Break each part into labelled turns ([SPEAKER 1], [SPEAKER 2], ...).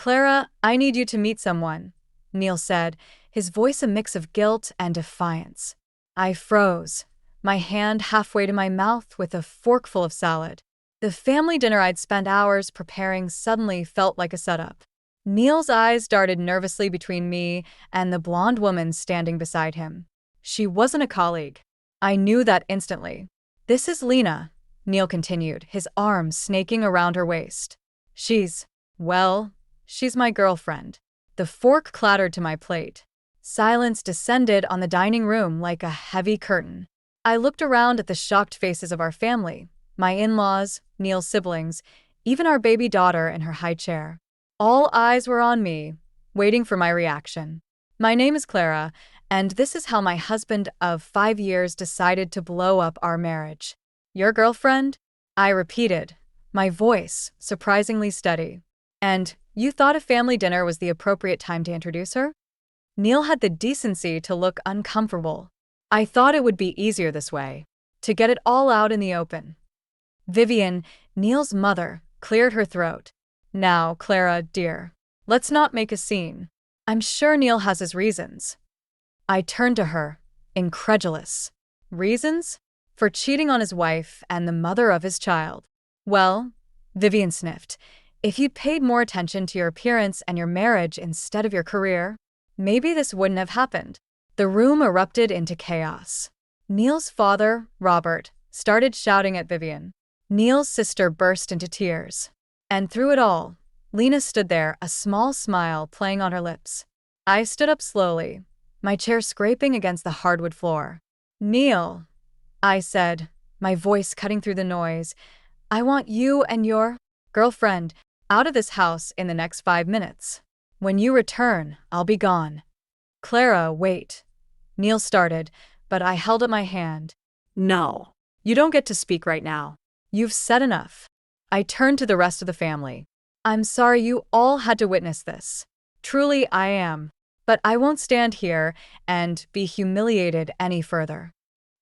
[SPEAKER 1] Clara, I need you to meet someone, Neil said, his voice a mix of guilt and defiance. I froze, my hand halfway to my mouth with a forkful of salad. The family dinner I'd spent hours preparing suddenly felt like a setup. Neil's eyes darted nervously between me and the blonde woman standing beside him. She wasn't a colleague. I knew that instantly. This is Lena, Neil continued, his arms snaking around her waist. Well, she's my girlfriend. The fork clattered to my plate. Silence descended on the dining room like a heavy curtain. I looked around at the shocked faces of our family, my in-laws, Neil's siblings, even our baby daughter in her high chair. All eyes were on me, waiting for my reaction. My name is Clara, and this is how my husband of 5 years decided to blow up our marriage. Your girlfriend? I repeated, my voice surprisingly steady. And you thought a family dinner was the appropriate time to introduce her? Neil had the decency to look uncomfortable. I thought it would be easier this way, to get it all out in the open. Vivian, Neil's mother, cleared her throat. Now, Clara, dear, let's not make a scene. I'm sure Neil has his reasons. I turned to her, incredulous. Reasons? For cheating on his wife and the mother of his child. Well, Vivian sniffed, if you'd paid more attention to your appearance and your marriage instead of your career, maybe this wouldn't have happened. The room erupted into chaos. Neil's father, Robert, started shouting at Vivian. Neil's sister burst into tears. And through it all, Lena stood there, a small smile playing on her lips. I stood up slowly, my chair scraping against the hardwood floor. Neil, I said, my voice cutting through the noise, I want you and your girlfriend out of this house in the next 5 minutes. When you return, I'll be gone. Clara, wait. Neil started, but I held up my hand. No, you don't get to speak right now. You've said enough. I turned to the rest of the family. I'm sorry you all had to witness this. Truly, I am. But I won't stand here and be humiliated any further.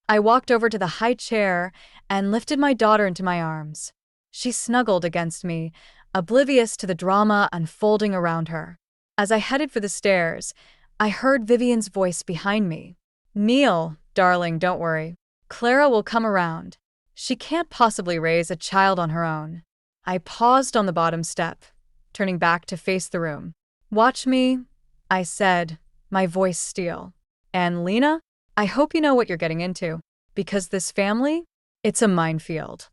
[SPEAKER 1] I walked over to the high chair and lifted my daughter into my arms. She snuggled against me, oblivious to the drama unfolding around her. As I headed for the stairs, I heard Vivian's voice behind me. Neil, darling, don't worry. Clara will come around. She can't possibly raise a child on her own. I paused on the bottom step, turning back to face the room. Watch me, I said, my voice steel. And Lena, I hope you know what you're getting into, because this family, it's a minefield.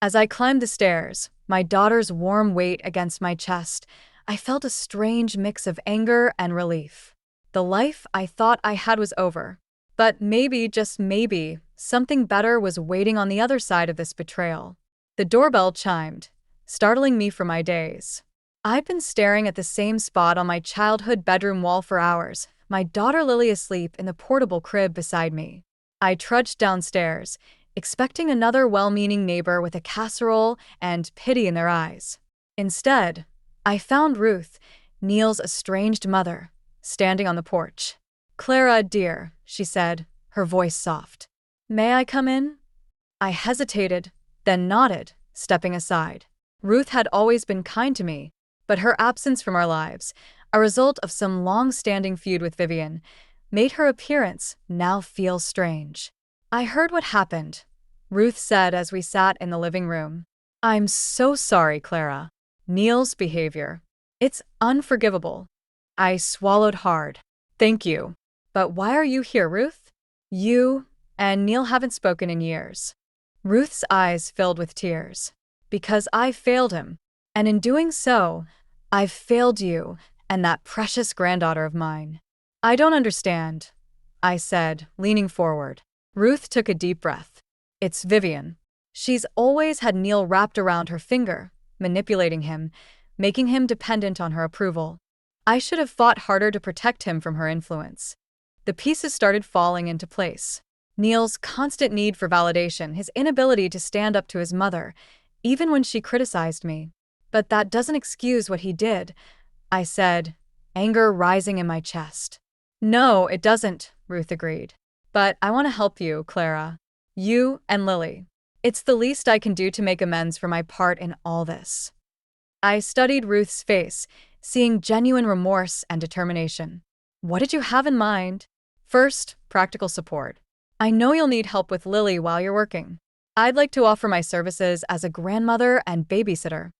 [SPEAKER 1] As I climbed the stairs, my daughter's warm weight against my chest, I felt a strange mix of anger and relief. The life I thought I had was over. But maybe, just maybe, something better was waiting on the other side of this betrayal. The doorbell chimed, startling me from my daze. I'd been staring at the same spot on my childhood bedroom wall for hours, my daughter Lily asleep in the portable crib beside me. I trudged downstairs, expecting another well-meaning neighbor with a casserole and pity in their eyes. Instead, I found Ruth, Neil's estranged mother, standing on the porch. Clara, dear, she said, her voice soft. May I come in? I hesitated, then nodded, stepping aside. Ruth had always been kind to me, but her absence from our lives, a result of some long-standing feud with Vivian, made her appearance now feel strange. I heard what happened, Ruth said as we sat in the living room. I'm so sorry, Clara. Neil's behavior. It's unforgivable. I swallowed hard. Thank you. But why are you here, Ruth? You and Neil haven't spoken in years. Ruth's eyes filled with tears. Because I failed him. And in doing so, I've failed you and that precious granddaughter of mine. I don't understand, I said, leaning forward. Ruth took a deep breath. It's Vivian. She's always had Neil wrapped around her finger, manipulating him, making him dependent on her approval. I should have fought harder to protect him from her influence. The pieces started falling into place. Neil's constant need for validation, his inability to stand up to his mother, even when she criticized me. But that doesn't excuse what he did, I said, anger rising in my chest. No, it doesn't, Ruth agreed. But I want to help you, Clara. You and Lily. It's the least I can do to make amends for my part in all this. I studied Ruth's face, seeing genuine remorse and determination. What did you have in mind? First, practical support. I know you'll need help with Lily while you're working. I'd like to offer my services as a grandmother and babysitter.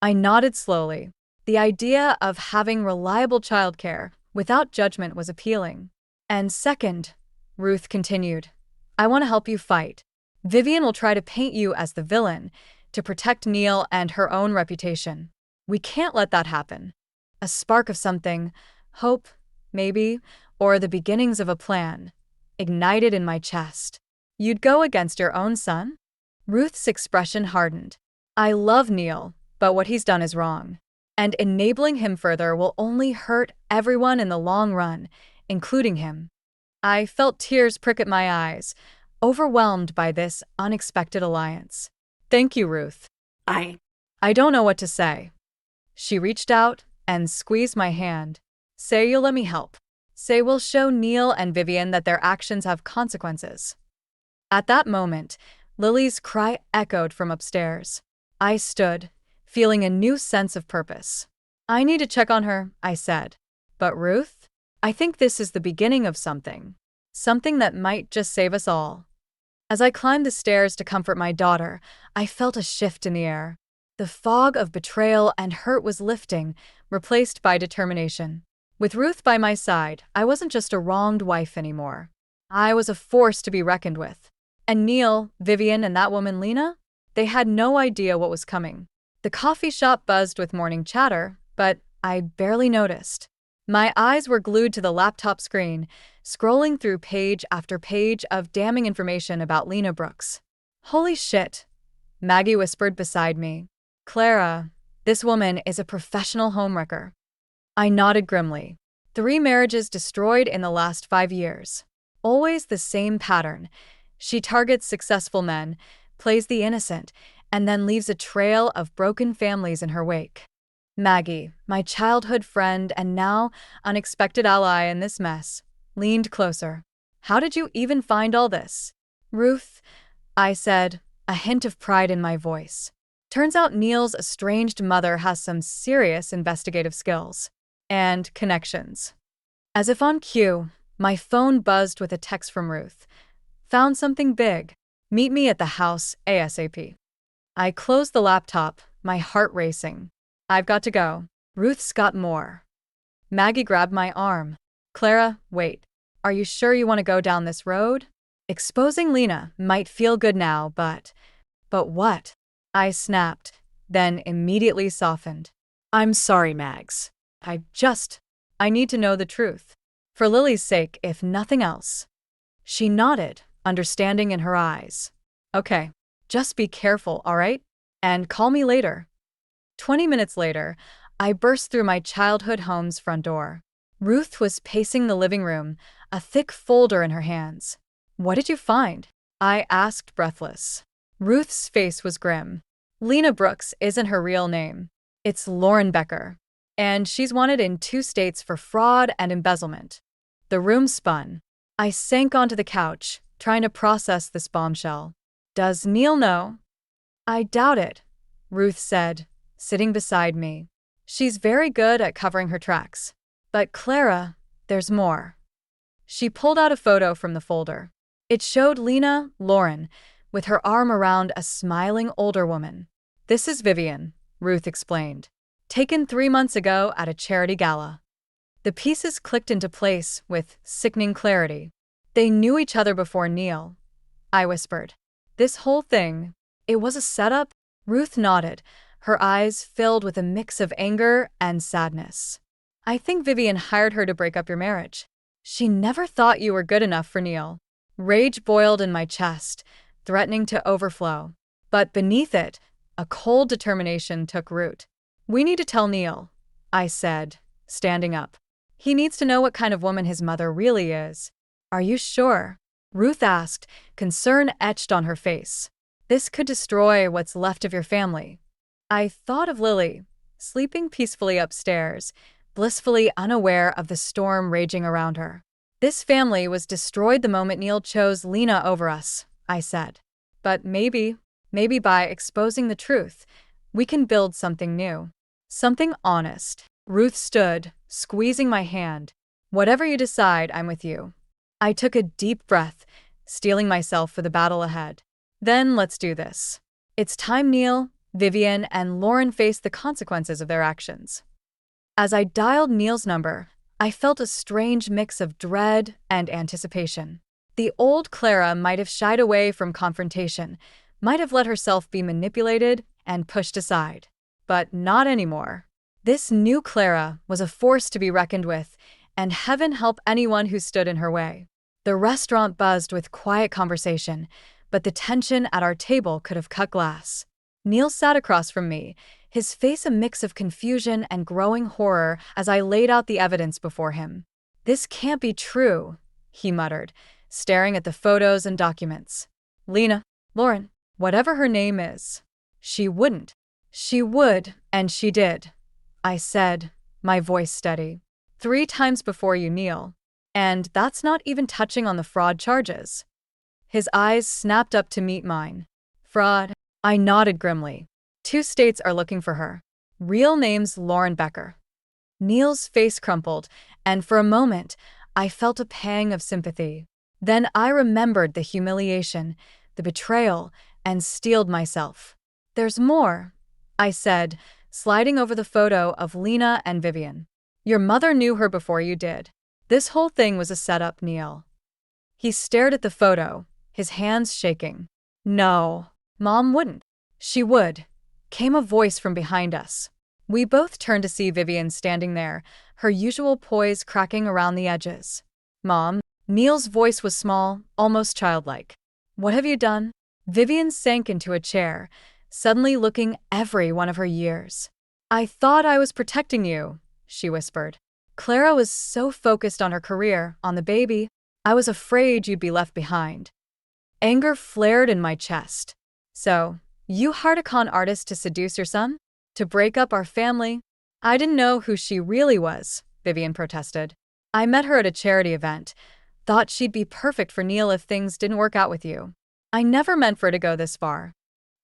[SPEAKER 1] I nodded slowly. The idea of having reliable childcare without judgment was appealing. And second, Ruth continued, I want to help you fight. Vivian will try to paint you as the villain to protect Neil and her own reputation. We can't let that happen. A spark of something, hope, maybe, or the beginnings of a plan, ignited in my chest. You'd go against your own son? Ruth's expression hardened. I love Neil, but what he's done is wrong. And enabling him further will only hurt everyone in the long run, including him. I felt tears prick at my eyes, overwhelmed by this unexpected alliance. Thank you, Ruth. I don't know what to say. She reached out and squeezed my hand. Say you'll let me help. Say we'll show Neil and Vivian that their actions have consequences. At that moment, Lily's cry echoed from upstairs. I stood, feeling a new sense of purpose. I need to check on her, I said. But Ruth? I think this is the beginning of something. Something that might just save us all. As I climbed the stairs to comfort my daughter, I felt a shift in the air. The fog of betrayal and hurt was lifting, replaced by determination. With Ruth by my side, I wasn't just a wronged wife anymore. I was a force to be reckoned with. And Neil, Vivian, and that woman Lena? They had no idea what was coming. The coffee shop buzzed with morning chatter, but I barely noticed. My eyes were glued to the laptop screen, scrolling through page after page of damning information about Lena Brooks. Holy shit, Maggie whispered beside me. Clara, this woman is a professional homewrecker. I nodded grimly. 3 marriages destroyed in the last 5 years. Always the same pattern. She targets successful men, plays the innocent, and then leaves a trail of broken families in her wake. Maggie, my childhood friend and now unexpected ally in this mess, leaned closer. How did you even find all this? Ruth, I said, a hint of pride in my voice. Turns out Neil's estranged mother has some serious investigative skills. And connections. As if on cue, my phone buzzed with a text from Ruth. Found something big. Meet me at the house ASAP. I closed the laptop, my heart racing. I've got to go. Ruth's got more. Maggie grabbed my arm. Clara, wait. Are you sure you want to go down this road? Exposing Lena might feel good now, but what? I snapped, then immediately softened. I'm sorry, Mags. I need to know the truth. For Lily's sake, if nothing else. She nodded, understanding in her eyes. Okay, just be careful, all right? And call me later. 20 minutes later, I burst through my childhood home's front door. Ruth was pacing the living room, a thick folder in her hands. What did you find? I asked, breathless. Ruth's face was grim. Lena Brooks isn't her real name. It's Lauren Becker. And she's wanted in 2 states for fraud and embezzlement. The room spun. I sank onto the couch, trying to process this bombshell. Does Neil know? I doubt it, Ruth said, sitting beside me. She's very good at covering her tracks. But Clara, there's more. She pulled out a photo from the folder. It showed Lena, Lauren, with her arm around a smiling older woman. This is Vivian, Ruth explained. Taken 3 months ago at a charity gala. The pieces clicked into place with sickening clarity. They knew each other before Neil. I whispered. This whole thing, it was a setup? Ruth nodded, her eyes filled with a mix of anger and sadness. I think Vivian hired her to break up your marriage. She never thought you were good enough for Neil. Rage boiled in my chest, threatening to overflow. But beneath it, a cold determination took root. We need to tell Neil, I said, standing up. He needs to know what kind of woman his mother really is. Are you sure? Ruth asked, concern etched on her face. This could destroy what's left of your family. I thought of Lily, sleeping peacefully upstairs, blissfully unaware of the storm raging around her. This family was destroyed the moment Neil chose Lena over us, I said. But maybe by exposing the truth, we can build something new. Something honest. Ruth stood, squeezing my hand. Whatever you decide, I'm with you. I took a deep breath, steeling myself for the battle ahead. Then let's do this. It's time Neil, Vivian, and Lauren faced the consequences of their actions. As I dialed Neil's number, I felt a strange mix of dread and anticipation. The old Clara might have shied away from confrontation, might have let herself be manipulated and pushed aside. But not anymore. This new Clara was a force to be reckoned with, and heaven help anyone who stood in her way. The restaurant buzzed with quiet conversation, but the tension at our table could have cut glass. Neil sat across from me, his face a mix of confusion and growing horror as I laid out the evidence before him. "This can't be true," he muttered, staring at the photos and documents. "Lena, Lauren, whatever her name is, she wouldn't." "She would, and she did," I said, my voice steady. "3 times before you, Neil. And that's not even touching on the fraud charges." His eyes snapped up to meet mine. "Fraud?" I nodded grimly. 2 states are looking for her. Real name's Lauren Becker." Neil's face crumpled, and for a moment, I felt a pang of sympathy. Then I remembered the humiliation, the betrayal, and steeled myself. "There's more," I said, sliding over the photo of Lena and Vivian. "Your mother knew her before you did. This whole thing was a setup, Neil." He stared at the photo, his hands shaking. "No, Mom wouldn't." "She would," came a voice from behind us. We both turned to see Vivian standing there, her usual poise cracking around the edges. "Mom," Neil's voice was small, almost childlike. "What have you done?" Vivian sank into a chair, suddenly looking every one of her years. "I thought I was protecting you," she whispered. "Clara was so focused on her career, on the baby. I was afraid you'd be left behind." Anger flared in my chest. "So, you hired a con artist to seduce your son? To break up our family?" "I didn't know who she really was," Vivian protested. "I met her at a charity event. Thought she'd be perfect for Neil if things didn't work out with you. I never meant for it to go this far."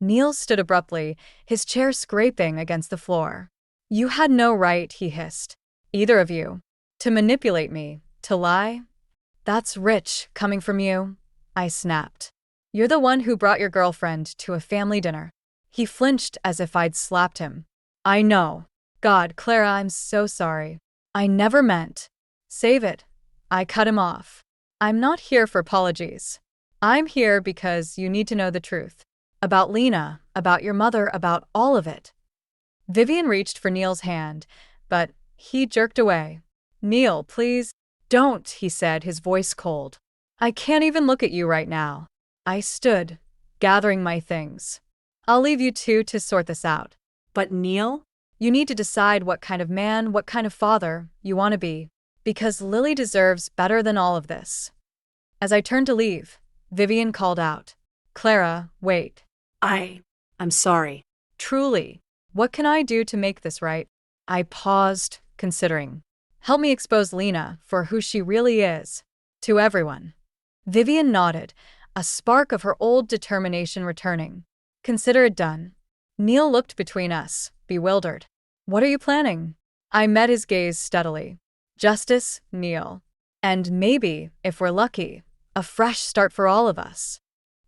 [SPEAKER 1] Neil stood abruptly, his chair scraping against the floor. "You had no right," he hissed. "Either of you. To manipulate me, to lie. That's rich, coming from you," I snapped. "You're the one who brought your girlfriend to a family dinner." He flinched as if I'd slapped him. "I know. God, Clara, I'm so sorry. I never meant." "Save it." I cut him off. "I'm not here for apologies. I'm here because you need to know the truth. About Lena, about your mother, about all of it." Vivian reached for Neil's hand, but he jerked away. "Neil, please." "Don't," he said, his voice cold. "I can't even look at you right now." I stood, gathering my things. "I'll leave you two to sort this out." "But Neil?" "You need to decide what kind of man, what kind of father you want to be. Because Lily deserves better than all of this." As I turned to leave, Vivian called out, "Clara, wait." I'm sorry." "Truly. What can I do to make this right?" I paused, considering. "Help me expose Lena for who she really is. To everyone." Vivian nodded, a spark of her old determination returning. "Consider it done." Neil looked between us, bewildered. "What are you planning?" I met his gaze steadily. "Justice, Neil. And maybe, if we're lucky, a fresh start for all of us."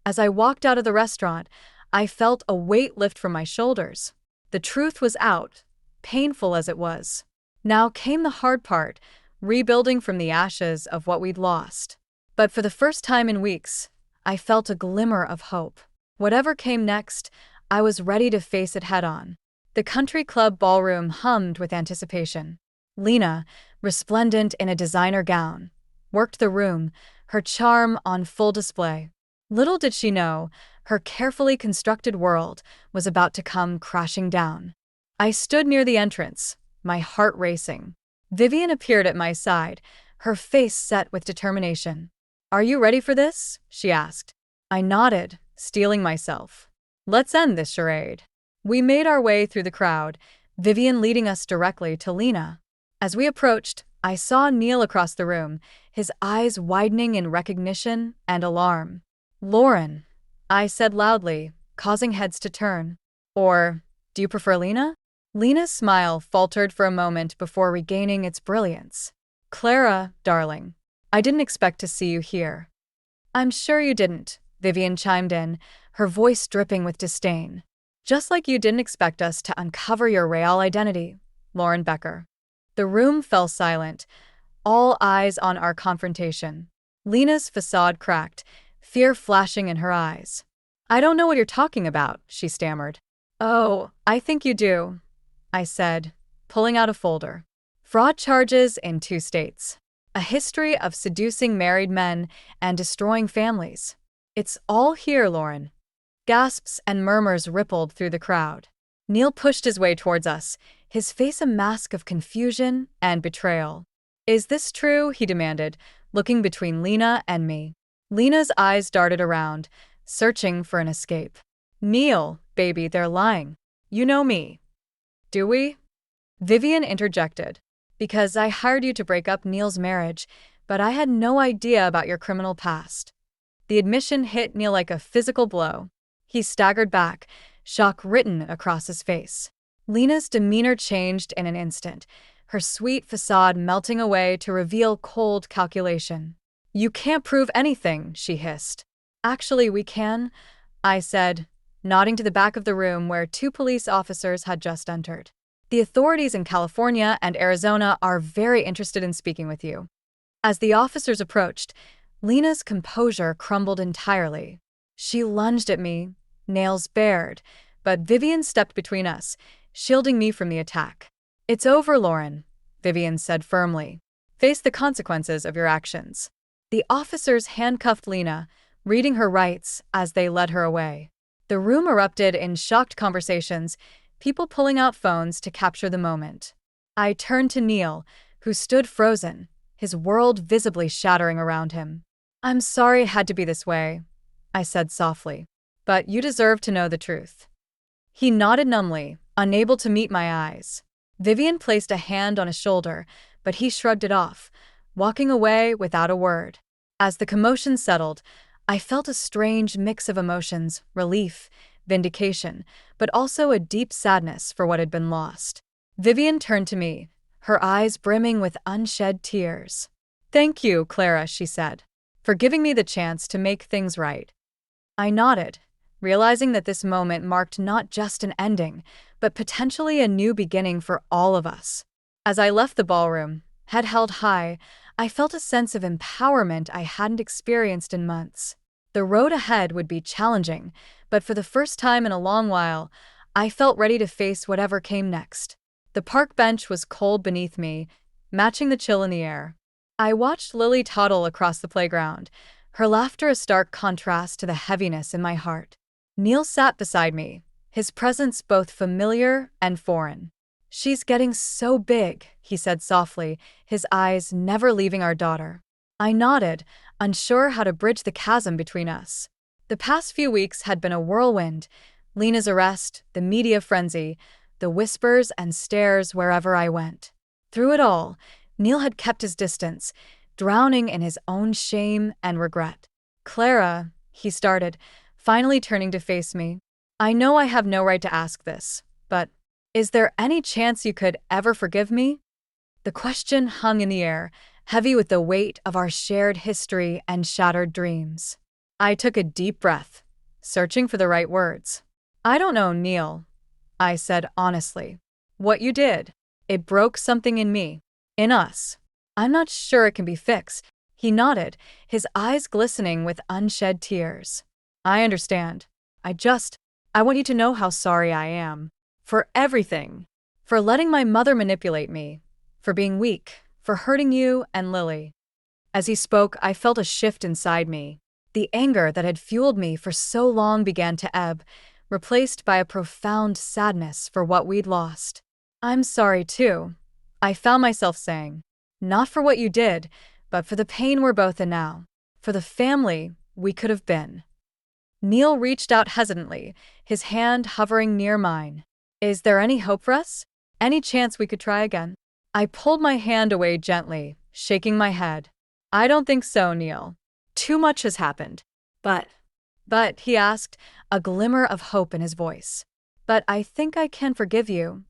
[SPEAKER 1] As I walked out of the restaurant, I felt a weight lift from my shoulders. The truth was out, painful as it was. Now came the hard part, rebuilding from the ashes of what we'd lost. But for the first time in weeks, I felt a glimmer of hope. Whatever came next, I was ready to face it head-on. The country club ballroom hummed with anticipation. Lena, resplendent in a designer gown, worked the room, her charm on full display. Little did she know, her carefully constructed world was about to come crashing down. I stood near the entrance, my heart racing. Vivian appeared at my side, her face set with determination. "Are you ready for this?" she asked. I nodded, steeling myself. "Let's end this charade." We made our way through the crowd, Vivian leading us directly to Lena. As we approached, I saw Neil across the room, his eyes widening in recognition and alarm. "Lauren," I said loudly, causing heads to turn. "Or, do you prefer Lena?" Lena's smile faltered for a moment before regaining its brilliance. Clara, darling, I didn't expect to see you here. I'm sure you didn't, Vivian chimed in, her voice dripping with disdain. Just like you didn't expect us to uncover your real identity, Lauren Becker. The room fell silent, all eyes on our confrontation. Lena's facade cracked, fear flashing in her eyes. I don't know what you're talking about, she stammered. Oh, I think you do, I said, pulling out a folder. Fraud charges in 2 states. A history of seducing married men and destroying families. It's all here, Lauren. Gasps and murmurs rippled through the crowd. Neil pushed his way towards us, his face a mask of confusion and betrayal. Is this true? He demanded, looking between Lena and me. Lena's eyes darted around, searching for an escape. Neil, baby, they're lying. You know me. Do we? Vivian interjected. Because I hired you to break up Neil's marriage, but I had no idea about your criminal past. The admission hit Neil like a physical blow. He staggered back, shock written across his face. Lena's demeanor changed in an instant, her sweet facade melting away to reveal cold calculation. You can't prove anything, she hissed. Actually, we can, I said, nodding to the back of the room where 2 police officers had just entered. The authorities in California and Arizona are very interested in speaking with you. As the officers approached, Lena's composure crumbled entirely. She lunged at me, nails bared, but Vivian stepped between us, shielding me from the attack. It's over, Lauren, Vivian said firmly. Face the consequences of your actions. The officers handcuffed Lena, reading her rights as they led her away. The room erupted in shocked conversations, people pulling out phones to capture the moment. I turned to Neil, who stood frozen, his world visibly shattering around him. I'm sorry it had to be this way, I said softly, but you deserve to know the truth. He nodded numbly, unable to meet my eyes. Vivian placed a hand on his shoulder, but he shrugged it off, walking away without a word. As the commotion settled, I felt a strange mix of emotions, relief, vindication, but also a deep sadness for what had been lost. Vivian turned to me, her eyes brimming with unshed tears. Thank you, Clara, she said, for giving me the chance to make things right. I nodded, realizing that this moment marked not just an ending, but potentially a new beginning for all of us. As I left the ballroom, head held high, I felt a sense of empowerment I hadn't experienced in months. The road ahead would be challenging, but for the first time in a long while, I felt ready to face whatever came next. The park bench was cold beneath me, matching the chill in the air. I watched Lily toddle across the playground, her laughter a stark contrast to the heaviness in my heart. Neil sat beside me, his presence both familiar and foreign. She's getting so big, he said softly, his eyes never leaving our daughter. I nodded, unsure how to bridge the chasm between us. The past few weeks had been a whirlwind. Lena's arrest, the media frenzy, the whispers and stares wherever I went. Through it all, Neil had kept his distance, drowning in his own shame and regret. Clara, he started, finally turning to face me. I know I have no right to ask this, but is there any chance you could ever forgive me? The question hung in the air, heavy with the weight of our shared history and shattered dreams. I took a deep breath, searching for the right words. I don't know, Neil, I said honestly. What you did, it broke something in me, in us. I'm not sure it can be fixed. He nodded, his eyes glistening with unshed tears. I understand. I want you to know how sorry I am. For everything. For letting my mother manipulate me. For being weak. For hurting you and Lily. As he spoke, I felt a shift inside me. The anger that had fueled me for so long began to ebb, replaced by a profound sadness for what we'd lost. I'm sorry too, I found myself saying. Not for what you did, but for the pain we're both in now. For the family we could have been. Neil reached out hesitantly, his hand hovering near mine. Is there any hope for us? Any chance we could try again? I pulled my hand away gently, shaking my head. I don't think so, Neil. Too much has happened. But, he asked, a glimmer of hope in his voice. But I think I can forgive you.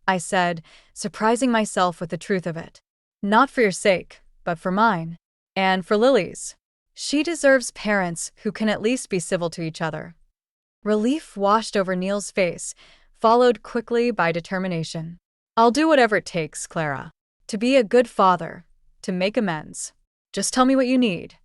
[SPEAKER 1] I said, surprising myself with the truth of it. Not for your sake, but for mine. And for Lily's. She deserves parents who can at least be civil to each other. Relief washed over Neil's face, followed quickly by determination. I'll do whatever it takes, Clara. To be a good father. To make amends. Just tell me what you need.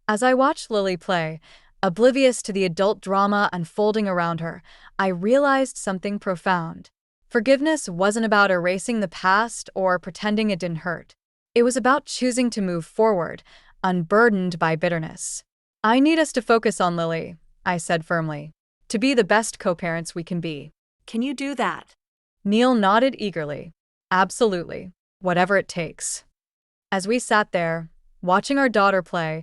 [SPEAKER 1] As I watched Lily play, oblivious to the adult drama unfolding around her, I realized something profound. Forgiveness wasn't about erasing the past or pretending it didn't hurt. It was about choosing to move forward, unburdened by bitterness. I need us to focus on Lily, I said firmly. To be the best co-parents we can be. Can you do that? Neil nodded eagerly. Absolutely. Whatever it takes. As we sat there, watching our daughter play,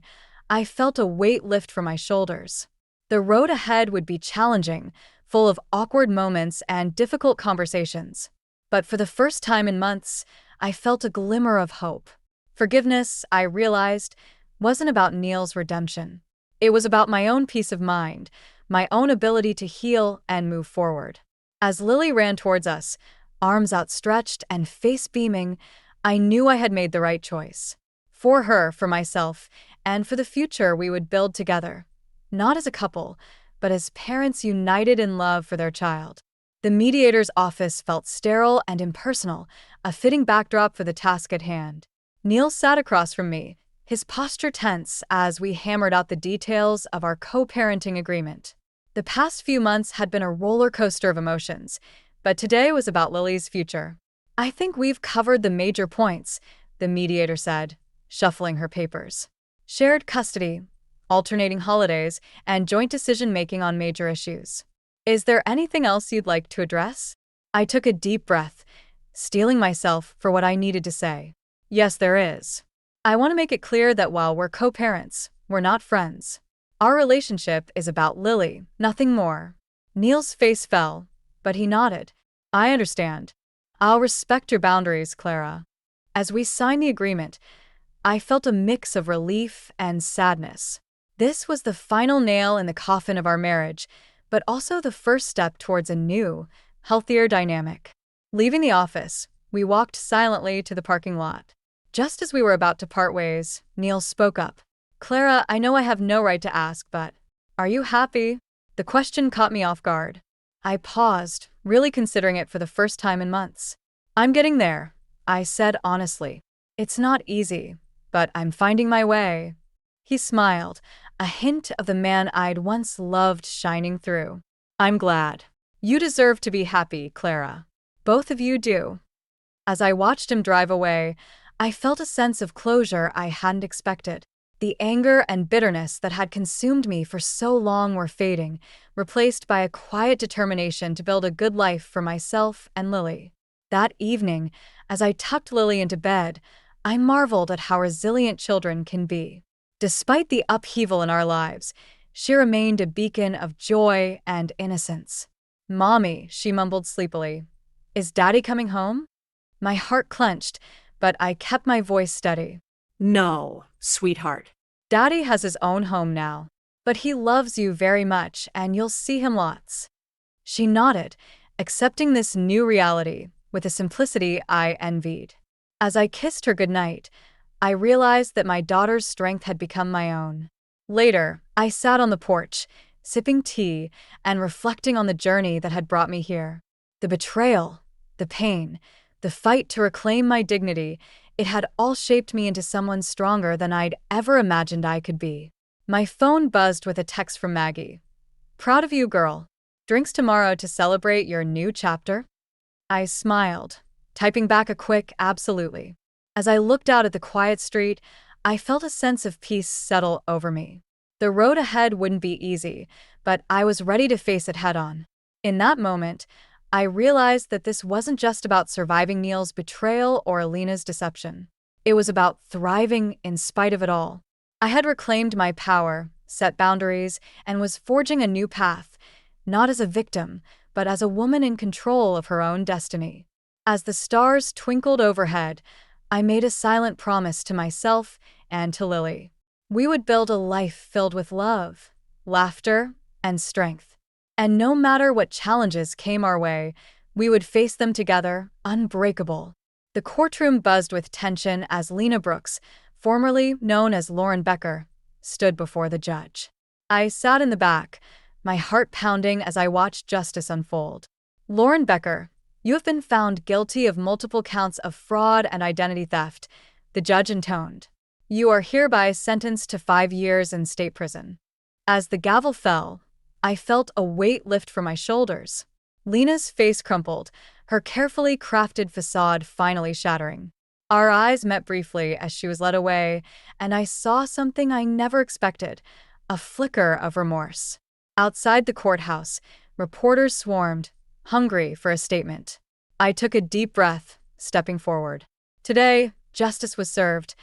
[SPEAKER 1] I felt a weight lift from my shoulders. The road ahead would be challenging, full of awkward moments and difficult conversations. But for the first time in months, I felt a glimmer of hope. Forgiveness, I realized, wasn't about Neil's redemption. It was about my own peace of mind, my own ability to heal and move forward. As Lily ran towards us, arms outstretched and face beaming, I knew I had made the right choice. For her, for myself, and for the future we would build together. Not as a couple, but as parents united in love for their child. The mediator's office felt sterile and impersonal, a fitting backdrop for the task at hand. Neil sat across from me, his posture tense as we hammered out the details of our co-parenting agreement. The past few months had been a roller coaster of emotions, but today was about Lily's future. I think we've covered the major points, the mediator said, shuffling her papers. Shared custody, alternating holidays, and joint decision-making on major issues. Is there anything else you'd like to address? I took a deep breath, steeling myself for what I needed to say. Yes, there is. I want to make it clear that while we're co-parents, we're not friends. Our relationship is about Lily, nothing more. Neil's face fell, but he nodded. I understand. I'll respect your boundaries, Clara. As we signed the agreement, I felt a mix of relief and sadness. This was the final nail in the coffin of our marriage, but also the first step towards a new, healthier dynamic. Leaving the office, we walked silently to the parking lot. Just as we were about to part ways, Neil spoke up. Clara, I know I have no right to ask, but are you happy? The question caught me off guard. I paused, really considering it for the first time in months. I'm getting there, I said honestly. It's not easy, but I'm finding my way. He smiled, a hint of the man I'd once loved shining through. I'm glad. You deserve to be happy, Clara. Both of you do. As I watched him drive away, I felt a sense of closure I hadn't expected. The anger and bitterness that had consumed me for so long were fading, replaced by a quiet determination to build a good life for myself and Lily. That evening, as I tucked Lily into bed, I marveled at how resilient children can be. Despite the upheaval in our lives, she remained a beacon of joy and innocence. Mommy, she mumbled sleepily. Is Daddy coming home? My heart clenched, but I kept my voice steady.
[SPEAKER 2] No, sweetheart.
[SPEAKER 1] Daddy has his own home now, but he loves you very much and you'll see him lots. She nodded, accepting this new reality with a simplicity I envied. As I kissed her goodnight, I realized that my daughter's strength had become my own. Later, I sat on the porch, sipping tea and reflecting on the journey that had brought me here. The betrayal, the pain, the fight to reclaim my dignity, it had all shaped me into someone stronger than I'd ever imagined I could be. My phone buzzed with a text from Maggie. Proud of you, girl. Drinks tomorrow to celebrate your new chapter? I smiled, typing back a quick absolutely. As I looked out at the quiet street, I felt a sense of peace settle over me. The road ahead wouldn't be easy, but I was ready to face it head-on. In that moment, I realized that this wasn't just about surviving Neil's betrayal or Alina's deception. It was about thriving in spite of it all. I had reclaimed my power, set boundaries, and was forging a new path, not as a victim, but as a woman in control of her own destiny. As the stars twinkled overhead, I made a silent promise to myself and to Lily. We would build a life filled with love, laughter, and strength. And no matter what challenges came our way, We would face them together, unbreakable. The courtroom buzzed with tension as Lena Brooks, formerly known as Lauren Becker, stood before the judge. I sat in the back, my heart pounding as I watched justice unfold. Lauren Becker, you have been found guilty of multiple counts of fraud and identity theft, the judge intoned. You are hereby sentenced to 5 years in state prison. As the gavel fell, I felt a weight lift from my shoulders. Lena's face crumpled, her carefully crafted facade finally shattering. Our eyes met briefly as she was led away, and I saw something I never expected, a flicker of remorse. Outside the courthouse, reporters swarmed, hungry for a statement. I took a deep breath, stepping forward. Today, justice was served,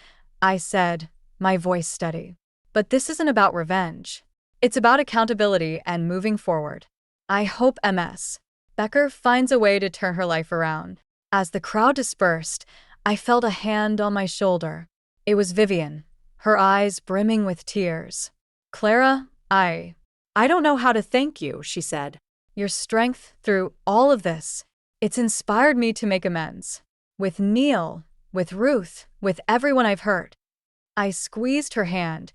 [SPEAKER 1] I said, my voice steady. But this isn't about revenge. It's about accountability and moving forward. I hope Ms. Becker finds a way to turn her life around. As the crowd dispersed, I felt a hand on my shoulder. It was Vivian, her eyes brimming with tears. Clara, I don't know how to thank you, she said. Your strength through all of this, it's inspired me to make amends. With Neil, with Ruth, with everyone I've hurt. I squeezed her hand,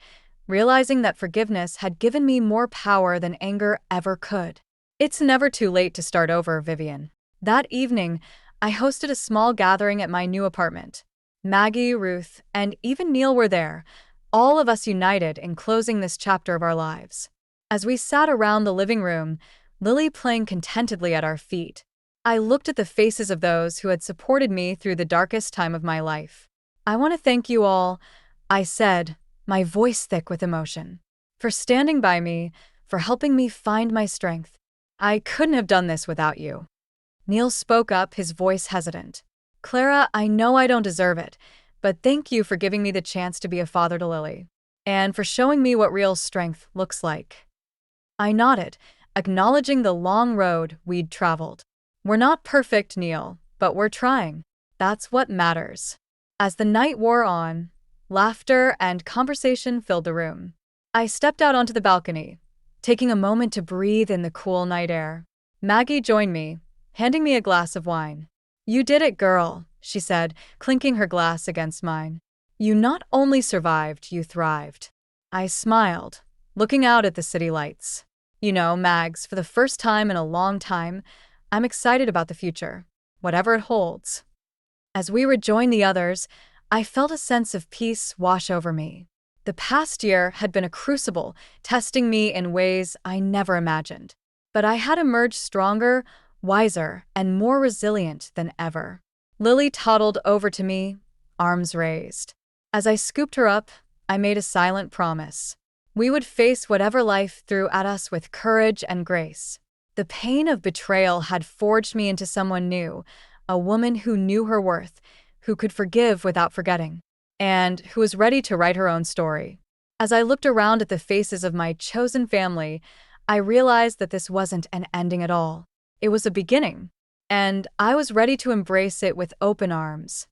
[SPEAKER 1] realizing that forgiveness had given me more power than anger ever could. It's never too late to start over, Vivian. That evening, I hosted a small gathering at my new apartment. Maggie, Ruth, and even Neil were there, all of us united in closing this chapter of our lives. As we sat around the living room, Lily playing contentedly at our feet, I looked at the faces of those who had supported me through the darkest time of my life. I want to thank you all, I said, my voice thick with emotion, for standing by me, for helping me find my strength. I couldn't have done this without you. Neil spoke up, his voice hesitant. Clara, I know I don't deserve it, but thank you for giving me the chance to be a father to Lily, and for showing me what real strength looks like. I nodded, acknowledging the long road we'd traveled. We're not perfect, Neil, but we're trying. That's what matters. As the night wore on, laughter and conversation filled the room. I stepped out onto the balcony, taking a moment to breathe in the cool night air. Maggie joined me, handing me a glass of wine. You did it, girl, she said, clinking her glass against mine. You not only survived, you thrived. I smiled, looking out at the city lights. You know, Mags, for the first time in a long time, I'm excited about the future, whatever it holds. As we rejoined the others, I felt a sense of peace wash over me. The past year had been a crucible, testing me in ways I never imagined. But I had emerged stronger, wiser, and more resilient than ever. Lily toddled over to me, arms raised. As I scooped her up, I made a silent promise. We would face whatever life threw at us with courage and grace. The pain of betrayal had forged me into someone new, a woman who knew her worth, who could forgive without forgetting, and who was ready to write her own story. As I looked around at the faces of my chosen family, I realized that this wasn't an ending at all. It was a beginning, and I was ready to embrace it with open arms.